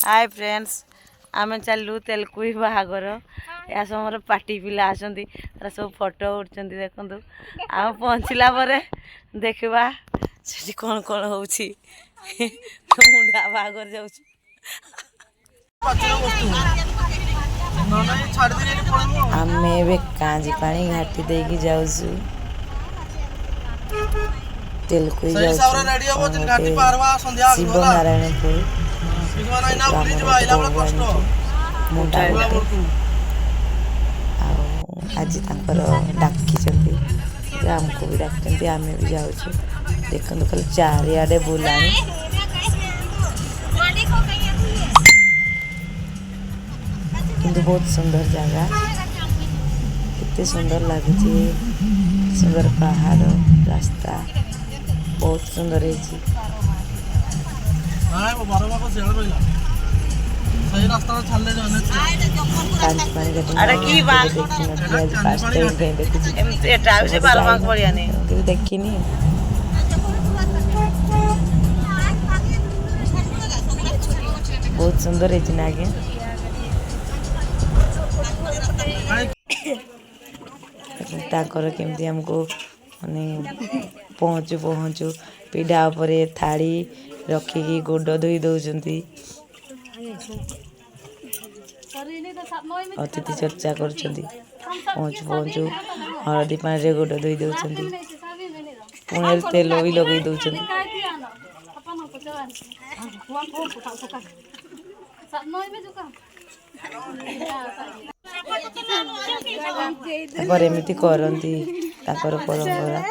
Hi friends आमे चलू तेलकुई बाहागर या समय पार्टी पिला आसती सब फोटो उठुं देखु आम पहुँचला देखा से कौन कौन हो मुंडा बाहागर जाऊ आमे कांजी पानी घाटी देकी जाऊँ तेलकुई जाऊँ शिव नारायणपुर मुंडा आज डाकी आमको भी डाकते आम भी जाऊँ देखते कल चारियाडे बुला किंतु बहुत सुंदर जगह कितने सुंदर लगुच सुंदर पहाड़ रास्ता बहुत सुंदर है देखनी बहुत सुंदर है आगे ताकर केमती हमको माने पहुँचू पहुँचू पीढ़ा पर थाड़ी रखिकी गोड़ धोई दौरान अतिथि चर्चा कर पहुँचू पहुँचू हलदी पानी गोड़ धोई दौरान पुणे तेल भी लगे दौरान एमती करती परंपरा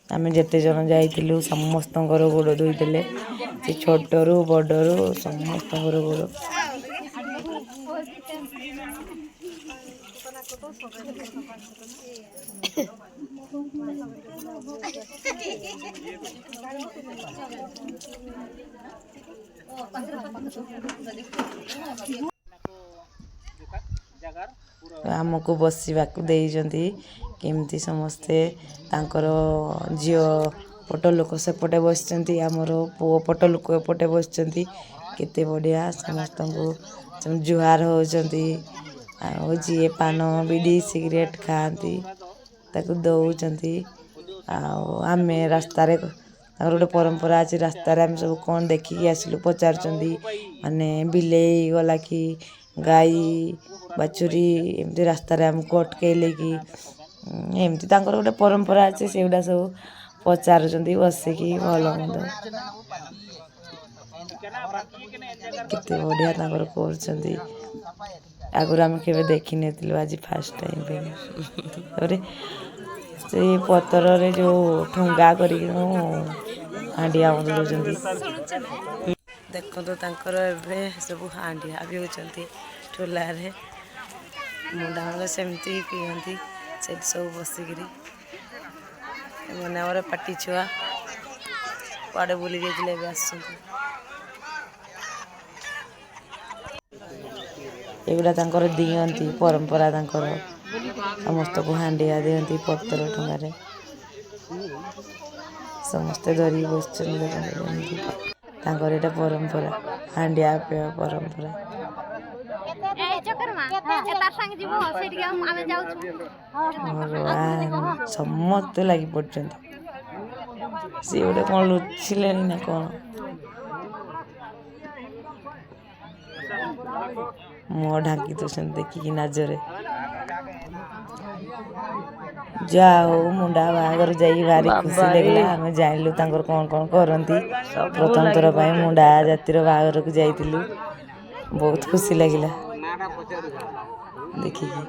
आम जिते जन जाइलु समस्त गोड़ धोईदे से छोटू बड़ू समस्त गोड़ आमको बसवाक केमती समस्ते झी पट लोक सेपटे बस आमर पुओ पट लोक एपटे बस केते बढ़िया समस्त को जुहार होती जी पान बीड़ी सिगरेट खाती दौरान आम रास्तार गोटे परंपरा अच्छी रास्तार आम सब कौन देखिकी आसिलु पचार माने बिलेई गला कि गाई बाछुरी एमती रास्तार आमको अटकैले कि एमती गोटे परंपरा अच्छे से गुड़ा सब पचार बसिकी भल मंद केते बढ़िया कर आगुरी आम के देखी आज फास्ट टाइम से पतर जो ठुंगा कर हांडिया बदलुं देखो सब हांडिया भी होती ठुलार मुंडा मुंडा सेमती पीती से सब बसिक मैंने पाटी छुआ कड़े बुली जाते एगुड़ा दिंती परंपरा समस्त को हांडिया दिखती पतर ठुंगार समस्ते धरिक बस परंपरा हांडिया पे परंपरा समस्त लगी पड़ते सी गोटे कौन लुचिले ना कौन मुह ढांकी तो देखिकी नजरे जाओ मुंडा बाहागर जाई भारी खुशी लगला आम जानलु कौन कौन करती प्रथम थर मुंडा जातिर बाहागर को जाइलु बहुत खुशी लगिला देखिकी।